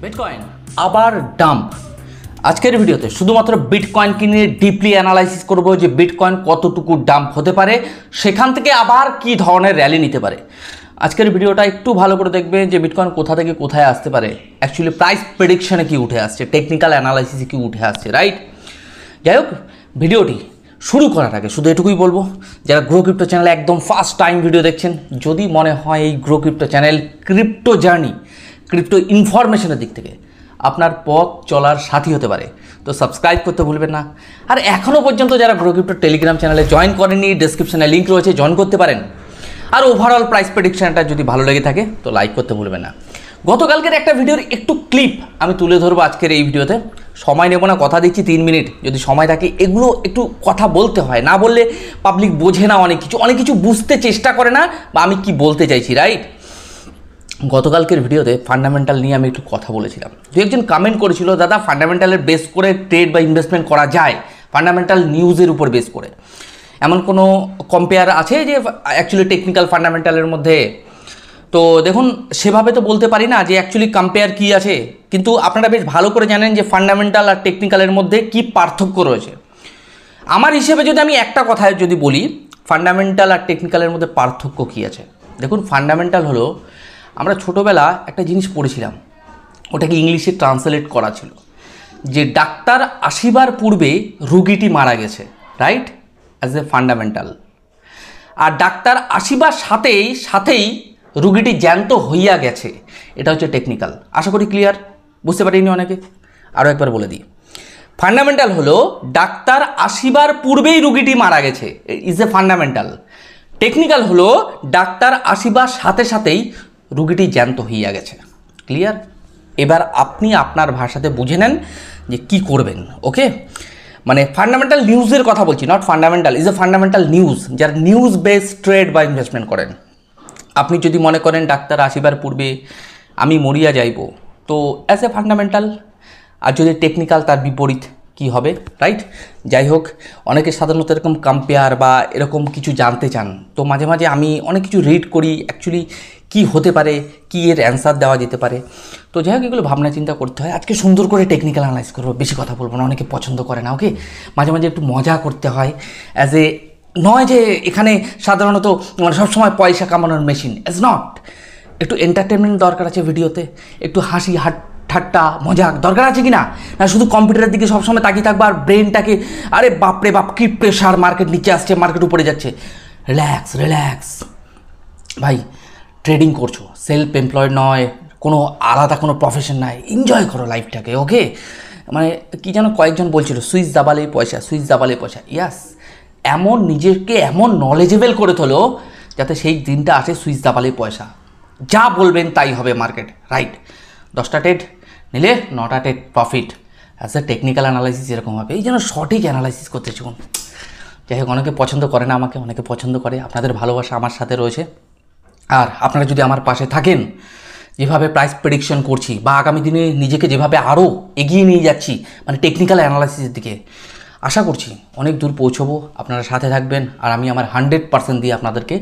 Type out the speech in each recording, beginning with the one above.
Bitcoin আবার dump. আজকের ভিডিওতে শুধুমাত্র বিটকয়েনকে নিয়ে ডিপলি অ্যানালাইসিস করব যে বিটকয়েন কতটুকু ডাম্প হতে পারে, সেখান থেকে আবার কি ধরনের র্যালি নিতে পারে। আজকের ভিডিওটা একটু ভালো করে দেখবেন যে বিটকয়েন কোথা থেকে কোথায় আসতে পারে, অ্যাকচুয়ালি প্রাইস প্রেডিকশনে কি উঠে আসছে, টেকনিক্যাল অ্যানালাইসিসে কি উঠে আসছে, রাইট। যাই হোক, ভিডিওটি শুরু করার আগে শুধু এটুকুই বলবো, যারা গ্রো ক্রিপ্টো চ্যানেলে একদম ফার্স্ট টাইম ভিডিও দেখছেন, যদি মনে হয় এই grow crypto channel crypto journey, crypto ইনফরমেশনের দিক থেকে আপনার পথ চলার সাথী হতে পারে, তো সাবস্ক্রাইব করতে ভুলবেন না। আর এখনও পর্যন্ত যারা গ্রো ক্রিপ্টো টেলিগ্রাম চ্যানেলে জয়েন করেননি, ডেসক্রিপশনে লিঙ্ক রয়েছে, জয়েন করতে পারেন। আর ওভারঅল প্রাইস প্রেডিকশনটা যদি ভালো লেগে থাকে তো লাইক করতে ভুলবেন না। গতকালকের একটা ভিডিওর একটু ক্লিপ আমি তুলে ধরবো আজকের এই ভিডিওতে। সময় নেব না, কথা দিচ্ছি 3 মিনিট, যদি সময় থাকে এগুলো একটু কথা বলতে হয়, না বললে পাবলিক বোঝে না, অনেক কিছু বুঝতে চেষ্টা করে না বা আমি কি বলতে চাইছি, রাইট। গতকালকের ভিডিওতে ফান্ডামেন্টাল নিয়ে আমি একটু কথা বলেছিলাম। দু একজন কমেন্ট করেছিল, দাদা ফান্ডামেন্টালের বেস করে ট্রেড বা ইনভেস্টমেন্ট করা যায়, ফান্ডামেন্টাল নিউজের উপর বেস করে এমন কোনো কম্পেয়ার আছে যে অ্যাকচুয়ালি টেকনিক্যাল ফান্ডামেন্টালের মধ্যে? তো দেখুন, সেভাবে তো বলতে পারি না যে অ্যাকচুয়ালি কম্পেয়ার কী আছে, কিন্তু আপনারা বেশ ভালো করে জানেন যে ফান্ডামেন্টাল আর টেকনিক্যালের মধ্যে কি পার্থক্য রয়েছে। আমার হিসেবে যদি আমি একটা কথায় যদি বলি, ফান্ডামেন্টাল আর টেকনিক্যালের মধ্যে পার্থক্য কী আছে, দেখুন ফান্ডামেন্টাল হলো, আমরা ছোটোবেলা একটা জিনিস পড়েছিলাম, ওটাকে ইংলিশে ট্রান্সলেট করা ছিল যে ডাক্তার আসিবার পূর্বে রুগীটি মারা গেছে, রাইট, অ্যাজ এ ফান্ডামেন্টাল। আর ডাক্তার আসিবার সাথেই রুগীটি জ্যান্ত হইয়া গেছে, এটা হচ্ছে টেকনিক্যাল। আশা করি ক্লিয়ার, বুঝতে পারিনি অনেকে। আরও একবার বলে দিই, ফান্ডামেন্টাল হলো ডাক্তার আসিবার পূর্বেই রুগীটি মারা গেছে, ইজ এ ফান্ডামেন্টাল। টেকনিক্যাল হলো ডাক্তার আসিবার সাথেই রুগীটি জ্যান্ত হইয়া গেছে। ক্লিয়ার? এবার আপনি আপনার ভাষাতে বুঝে নেন যে কি করবেন, ওকে। মানে ফান্ডামেন্টাল নিউজের কথা বলছি, not fundamental, is a fundamental news, যারা নিউজ বেসড ট্রেড বা ইনভেস্টমেন্ট করেন। আপনি যদি মনে করেন ডাক্তার আসিবার পূর্বে আমি মরিয়া যাইব, তো অ্যাজ এ ফান্ডামেন্টাল। আর যদি টেকনিক্যাল, তার বিপরীত কি হবে, রাইট। যাই হোক, অনেকে সাধারণত এরকম কম্পেয়ার বা এরকম কিছু জানতে চান, তো মাঝে মাঝে আমি অনেক কিছু রিড করি, অ্যাকচুয়ালি কি হতে পারে, কি এর অ্যান্সার দেওয়া যেতে পারে। তো যাই হোক, এগুলো ভাবনা চিন্তা করতে হয়। আজকে সুন্দর করে টেকনিক্যাল অ্যানালাইজ করবো, বেশি কথা বলবো না, অনেকে পছন্দ করে না, ওকে। মাঝে মাঝে একটু মজা করতে হয়, অ্যাজ এ নয় যে এখানে সাধারণত মানে সবসময় পয়সা কামানোর মেশিন, অ্যাজ নট। একটু এন্টারটেনমেন্ট দরকার আছে ভিডিওতে, একটু হাসি ঠাট্টা মজাক দরকার আছে কি না? না শুধু কম্পিউটারের দিকে সবসময় তাকিয়ে থাকবো আর ব্রেনটাকে, আরে বাপরে বাপ কি প্রেশার, মার্কেট নিচে আসছে, মার্কেট উপরে যাচ্ছে, রিল্যাক্স ভাই। ট্রেডিং করছো, সেলফ এমপ্লয়েড নয়, কোনো আলাদা কোনো প্রফেশন নাই, এনজয় করো লাইফটাকে, ওকে। মানে কি যেন কয়েকজন বলছিল, সুইচ দাবালেই পয়সা, ইয়াস। এমন নিজেকে এমন নলেজেবল করে তোলো যাতে সেই দিনটা আসে সুইচ দাবালেই পয়সা, যা বলবেন তাই হবে মার্কেট, রাইট। 10টা ট্রেড নিলে 9টা trade profit, as a technical analysis এরকম হবে। এই যেন সঠিক অ্যানালাইসিস করতে চুন। যাই হোক, অনেকে পছন্দ করে না আমাকে, অনেকে পছন্দ করে। আপনাদের ভালোবাসা আমার সাথে রয়েছে। আর আপনারা যদি আমার পাশে থাকেন, যেভাবে প্রাইস প্রেডিকশন করছি বা আগামী দিনে নিজেকে যেভাবে আরও এগিয়ে নিয়ে যাচ্ছি মানে টেকনিক্যাল অ্যানালাইসিসের দিকে, আশা করছি অনেক দূর পৌঁছবো। আপনারা সাথে থাকবেন আর আমি আমার 100% দিয়ে আপনাদেরকে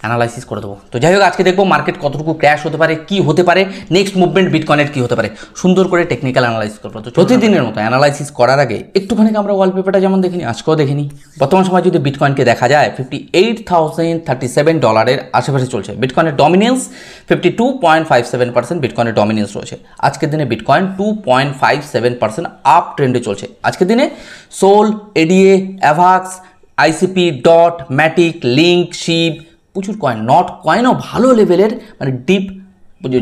অ্যানালাইসিস করে দেবো। তো যাই হোক, আজকে দেখবো মার্কেট কতটুকু ক্র্যাশ হতে পারে, কি হতে পারে, নেক্সট মুভমেন্ট বিটকয়েনের কী হতে পারে, সুন্দর করে টেকনিক্যাল অ্যানালাইসিস করবো। তো প্রতিদিনের মতো অ্যানালাইসিস করার আগে একটুখানি আমরা ওয়ালপেপারটা যেমন দেখিনি, আজকেও দেখিনি। বর্তমান সময় যদি বিটকয়েনকে দেখা যায়, $58,037 আশেপাশে চলছে। বিটকয়েনের ডমিনেন্স 52.57%, বিটকয়েনের ডমিনেন্স রয়েছে। আজকের দিনে বিটকয়েন 2.57% আপ ট্রেন্ডে চলছে। আজকের দিনে Sol, ADA, Avax, ICP, Dot, Matic, Link, Shib, প্রচুর কয়েন, নট কয়েনও ভালো লেভেলের মানে ডিপ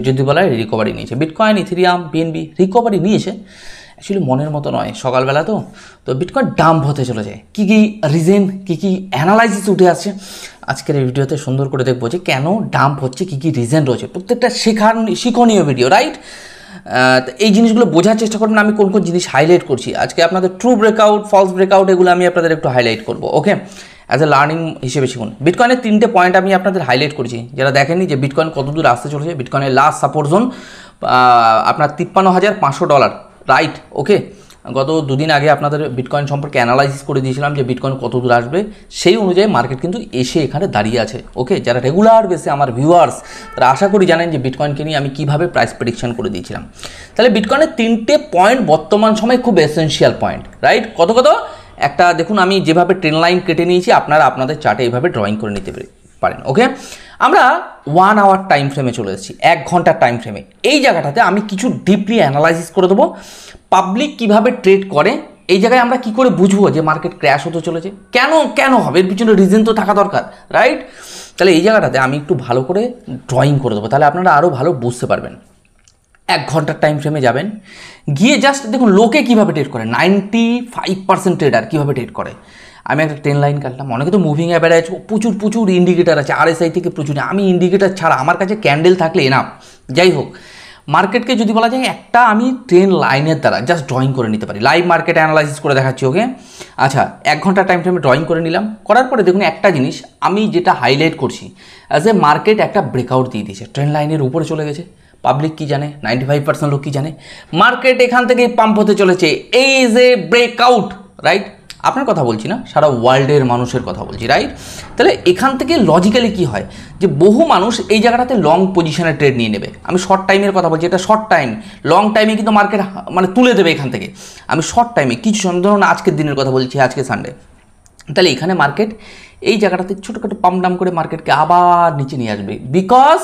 যদি বলা হয় রিকভারি নিয়েছে। বিটকয়েন, ইথেরিয়াম, বিএনবি রিকভারি নিয়েছে, অ্যাকচুয়ালি মনের মতো নয়, সকালবেলা তো বিটকয়েন ডাম্প হতে চলেছে। কী রিজন, কী অ্যানালাইসিস উঠে আসছে আজকের এই ভিডিওতে সুন্দর করে দেখবো যে কেন ডাম্প হচ্ছে, কী রিজন রয়েছে, প্রত্যেকটা শিক্ষণীয় ভিডিও, রাইট। এই জিনিসগুলো বোঝার চেষ্টা করবেন আমি কোন জিনিস হাইলাইট করছি। আজকে আপনাদের ট্রু ব্রেকআউট, ফলস ব্রেকআউট এগুলো আমি আপনাদের একটু হাইলাইট করবো, ওকে, অ্যাজ এ লার্নিং হিসেবে শিখুন। বিটকয়েনের 3টে পয়েন্ট আমি আপনাদের হাইলাইট করছি, যারা দেখেননি যে বিটকয়েন কত দূর আসতে চলেছে। বিটকয়েনের লাস্ট সাপোর্ট জোন আপনার $53,500, রাইট, ওকে। গত দুদিন আগে আপনাদের বিটকয়েন সম্পর্কে অ্যানালাইসিস করে দিয়েছিলাম যে বিটকয়েন কত দূর আসবে, সেই অনুযায়ী মার্কেট কিন্তু এসে এখানে দাঁড়িয়ে আছে। ওকে, যারা রেগুলার বেসে আমার ভিউয়ার্স তারা আশা করি জানেন যে বিটকয়েনকে নিয়ে আমি কীভাবে প্রাইস প্রেডিকশন করে দিয়েছিলাম। তাহলে বিটকয়েনের 3টে পয়েন্ট বর্তমান সময় খুব এসেনশিয়াল পয়েন্ট, রাইট? কত একটা দেখুন, আমি যেভাবে ট্রেন লাইন কেটে নিয়েছি আপনারা আপনাদের চার্টে এইভাবে ড্রয়িং করে নিতে পারেন। ওকে, আমরা 1 আওয়ার টাইম ফ্রেমে চলে এসেছি, 1 ঘন্টার টাইম ফ্রেমে। এই জায়গাটাতে আমি কিছু ডিপলি অ্যানালাইসিস করে দেবো পাবলিক কিভাবে ট্রেড করে। এই জায়গায় আমরা কি করে বুঝবো যে মার্কেট ক্র্যাশ হতে চলেছে, কেন হবে, এর পিছনে রিজন তো থাকা দরকার, রাইট? তাহলে এই জায়গাটাতে আমি একটু ভালো করে ড্রয়িং করে দেবো, তাহলে আপনারা আরও ভালো বুঝতে পারবেন। 1 ঘন্টার টাইম ফ্রেমে যাবেন, গিয়ে জাস্ট দেখুন লোকে কীভাবে ট্রেড করে, 95% ট্রেডার কীভাবে ট্রেড করে। আমি একটা ট্রেন লাইন কাটলাম, অনেকে তো মুভিং অ্যাভারেজ প্রচুর ইন্ডিকেটার আছে, RSI থেকে প্রচুর, আমি ইন্ডিকেটার ছাড়া আমার কাছে ক্যান্ডেল থাকলে এনাফ। যাই হোক, মার্কেটকে যদি বলা যায় একটা আমি ট্রেন লাইনের দ্বারা জাস্ট ড্রয়িং করে নিতে পারি, লাইভ মার্কেট অ্যানালাইসিস করে দেখাচ্ছি। ওকে, আচ্ছা 1 ঘন্টার টাইম ফ্রেমে ড্রয়িং করে নিলাম, করার পরে দেখুন একটা জিনিস আমি যেটা হাইলাইট করছি, অ্যাজ এ মার্কেট একটা ব্রেকআউট দিয়ে দিয়েছে, ট্রেন লাইনের উপরে চলে গেছে। পাবলিক কি জানে, 95% লোক কি জানে, মার্কেট এখান থেকেই পাম্প হতে চলেছে, এই যে ব্রেকআউট, রাইট? আপনার কথা বলছি না, সারা ওয়ার্ল্ডের মানুষের কথা বলছি, রাইট? তাহলে এখান থেকে লজিক্যালি কি হয় যে বহু মানুষ এই জায়গাটাতে লং পজিশনে ট্রেড নিয়ে নেবে। আমি শর্ট টাইমের কথা বলছি, এটা শর্ট টাইম, লং টাইমে কিন্তু মার্কেট মানে তুলে দেবে এখান থেকে। আমি শর্ট টাইমে কিছু ধরুন আজকের দিনের কথা বলছি, আজকে সানডে, তাহলে এখানে মার্কেট এই জায়গাটাতে ছোটোখাটো পাম্প ডাম করে মার্কেটকে আবার নিচে নিয়ে আসবে, বিকজ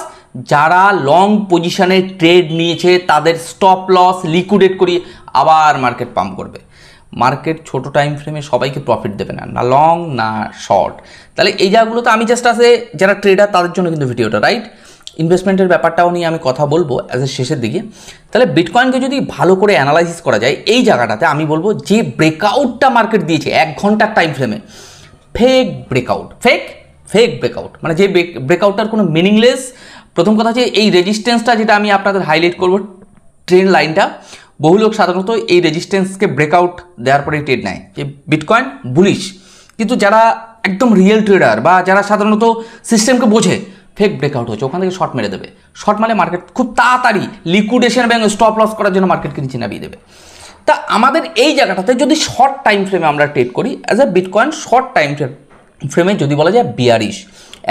যারা লং পজিশনে ট্রেড নিয়েছে তাদের স্টপ লস লিকুইডেট করিয়ে আবার মার্কেট পাম্প করবে। মার্কেট ছোট টাইম ফ্রেমে সবাইকে প্রফিট দেবে না, না লং না শর্ট। তাহলে এই জায়গাগুলোতে আমি জাস্ট আছে যারা ট্রেডার তাদের জন্য কিন্তু ভিডিওটা, রাইট? ইনভেস্টমেন্টের ব্যাপারটাও নিয়ে আমি কথা বলবো অ্যাজ এ শেষের দিকে। তাহলে বিটকয়েনকে যদি ভালো করে অ্যানালাইসিস করা যায়, এই জায়গাটাতে আমি বলবো যে ব্রেকআউটটা মার্কেট দিয়েছে 1 ঘন্টার টাইম ফ্রেমে, ফেক ব্রেকআউট, ফেক ব্রেকআউট, মানে যে ব্রেকআউটটার কোনো মিনিংলেস। প্রথম কথা হচ্ছে এই রেজিস্ট্যান্সটা যেটা আমি আপনাদের হাইলাইট করবো, ট্রেন লাইনটা, বহু লোক সাধারণত এই রেজিস্ট্যান্সকে ব্রেকআউট দেওয়ার পরে ট্রেড নেয় যে বিটকয়েন বুলিশ, কিন্তু যারা একদম রিয়েল ট্রেডার বা যারা সাধারণত সিস্টেমকে বোঝে, ফেক ব্রেকআউট হচ্ছে, ওখান থেকে শর্ট মেরে দেবে। শর্ট মারলে মার্কেট খুব তাড়াতাড়ি লিকুইডেশন এবং স্টপ লস করার জন্য মার্কেটকে নিচে নামিয়ে দেবে। তা আমাদের এই জায়গাটাতে যদি শর্ট টাইম ফ্রেমে আমরা ট্রেড করি, as a bitcoin short time ফ্রেমে যদি বলা যায় বিয়ারিশ,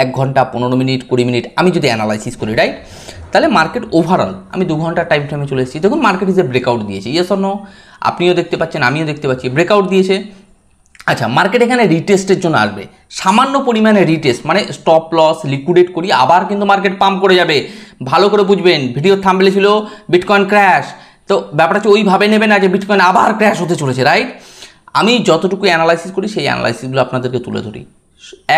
1 ঘন্টা 15 মিনিট 20 মিনিট আমি যদি অ্যানালাইসিস করি, রাইট? তাহলে মার্কেট ওভারঅল আমি 2 ঘন্টার টাইম ফ্রেমে চলে এসেছি। দেখুন মার্কেট ইজে ব্রেকআউট দিয়েছে, ইয়েস অর নো? আপনিও দেখতে পাচ্ছেন, আমিও দেখতে পাচ্ছি, ব্রেকআউট দিয়েছে। আচ্ছা, মার্কেট এখানে রিটেস্টের জন্য আসবে, সামান্য পরিমাণে রিটেস্ট, মানে স্টপ লস লিকুইডেট করি আবার কিন্তু মার্কেট পাম্প করে যাবে। ভালো করে বুঝবেন, ভিডিও থাম্বনেলে ছিল বিটকয়েন ক্র্যাশ, তো ব্যাপারটা হচ্ছে ওইভাবে নেবে না যে বিটকয়েন আবার ক্র্যাশ হতে চলেছে, রাইট? আমি যতটুকু অ্যানালাইসিস করি সেই অ্যানালাইসিসগুলো আপনাদেরকে তুলে ধরি।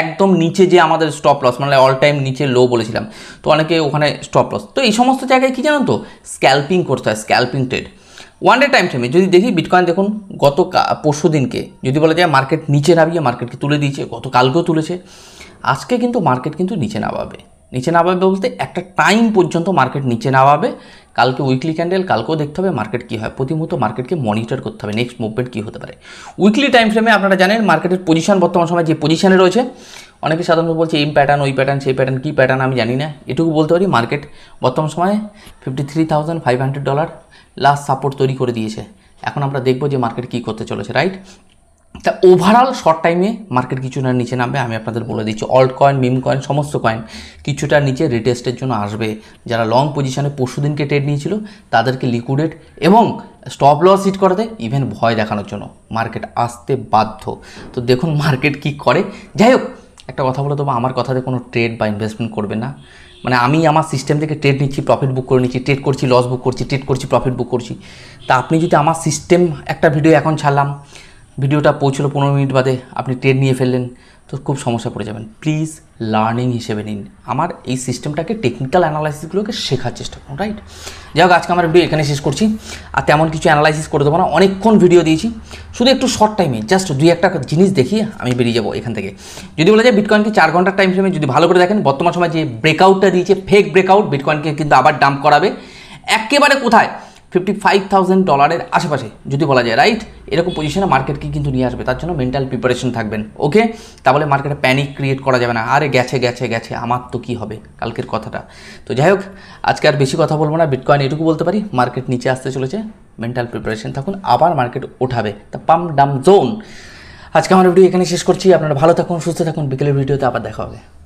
একদম নিচে যে আমাদের স্টপ লস, মানে অল টাইম নিচে লো বলেছিলাম, তো অনেকে ওখানে স্টপ লস, তো এই সমস্ত জায়গায় কী জানেন তো, স্ক্যাল্পিং করতে হয়, স্ক্যাল্পিং ট্রেড। 1 ডে টাইম ফ্রেমে যদি দেখি বিটকয়েন, দেখুন গত পরশু দিনকে যদি বলা যায় মার্কেট নিচে নামিয়ে মার্কেটকে তুলে দিয়েছে, গতকালকেও তুলেছে, আজকে কিন্তু মার্কেট কিন্তু নিচে নামাবে বলতে একটা টাইম পর্যন্ত মার্কেট নিচে নামাবে। কালকে উইকলি ক্যান্ডেল, কালকেও দেখতে হবে মার্কেট কী হয়, প্রতি মুহূর্তে মার্কেটকে মনিটর করতে হবে, নেক্সট মুভমেন্ট কী হতে পারে। উইকলি টাইম ফ্রেমে আপনারা জানেন মার্কেটের পজিশন বর্তমান সময় যে পজিশনে রয়েছে, অনেকে সাধারণত বলছে এই প্যাটার্ন ওই প্যাটার্ন সেই প্যাটার্ন, কী প্যাটার্ন আমি জানি না, এটুকু বলতে পারি মার্কেট বর্তমান সময়ে $53,500 লাস্ট সাপোর্ট তৈরি করে দিয়েছে। এখন আমরা দেখব যে মার্কেট কী করতে চলেছে, রাইট? তা ওভারঅল শর্ট টাইমে মার্কেট কিছুটা নিচে নামবে, আমি আপনাদের বলে দিচ্ছি। অল্ট কয়েন, মিম কয়েন, সমস্ত কয়েন কিছুটা নিচে রিটেস্টের জন্য আসবে। যারা লং পজিশনে পরশুদিনকে ট্রেড নিয়েছিল তাদেরকে লিকুইডেট এবং স্টপ লস হিট করাতে, ইভেন ভয় দেখানোর জন্য মার্কেট আসতে বাধ্য। তো দেখুন মার্কেট কি করে। যাই হোক, একটা কথা বলে দেবো, আমার কথাতে কোনো ট্রেড বা ইনভেস্টমেন্ট করবে না। মানে আমি আমার সিস্টেম থেকে ট্রেড নিচ্ছি, প্রফিট বুক করে নিচ্ছি, ট্রেড করছি, লস বুক করছি, ট্রেড করছি, প্রফিট বুক করছি। তা আপনি যদি আমার সিস্টেম, একটা ভিডিও এখন ছাড়লাম, ভিডিওটা পৌঁছলো 15 মিনিট বাদে আপনি ট্রেড নিয়ে ফেললেন, তো খুব সমস্যা পড়ে যাবেন। প্লিজ লার্নিং হিসেবে নিন আমার এই সিস্টেমটাকে, টেকনিক্যাল অ্যানালাইসিসগুলোকে শেখার চেষ্টা করুন, রাইট? যাই হোক, আজকে আমার ভিডিও এখানে শেষ করছি। আর তেমন কিছু অ্যানালাইসিস করে দেবো না, অনেকক্ষণ ভিডিও দিয়েছি, শুধু একটু শর্ট টাইমে জাস্ট 2-1টা জিনিস দেখিয়ে আমি বেরিয়ে যাবো এখান থেকে। যদি বলা যায় বিটকয়েনকে 4 ঘন্টার টাইম ফ্রেমে যদি ভালো করে দেখেন, বর্তমান সময় যে ব্রেকআউটটা দিয়েছে, ফেক ব্রেকআউট, বিটকয়েনকে কিন্তু আবার ডাম্প করাবে একেবারে কোথায়, $55,000 আশেপাশে যদি বলা যায়, রাইট? এরকম পজিশনে মার্কেটকে কিন্তু নিয়ে আসবে, তার জন্য মেন্টাল প্রিপারেশন থাকবেন। ওকে, তাহলে মার্কেটে প্যানিক ক্রিয়েট করা যাবে না, আরে গেছে আমার তো কী হবে কালকের কথাটা। তো যাই হোক, আজকে আর বেশি কথা বলবো না, বিটকয়েন এটুকু বলতে পারি, মার্কেট নিচে আসতে চলেছে, মেন্টাল প্রিপারেশন থাকুন, আবার মার্কেট ওঠাবে। The pump dump zone. আজকে আমার ভিডিও এখানে শেষ করছি। আপনারা ভালো থাকুন, সুস্থ থাকুন। বিকেলের ভিডিওতে আবার দেখা হবে।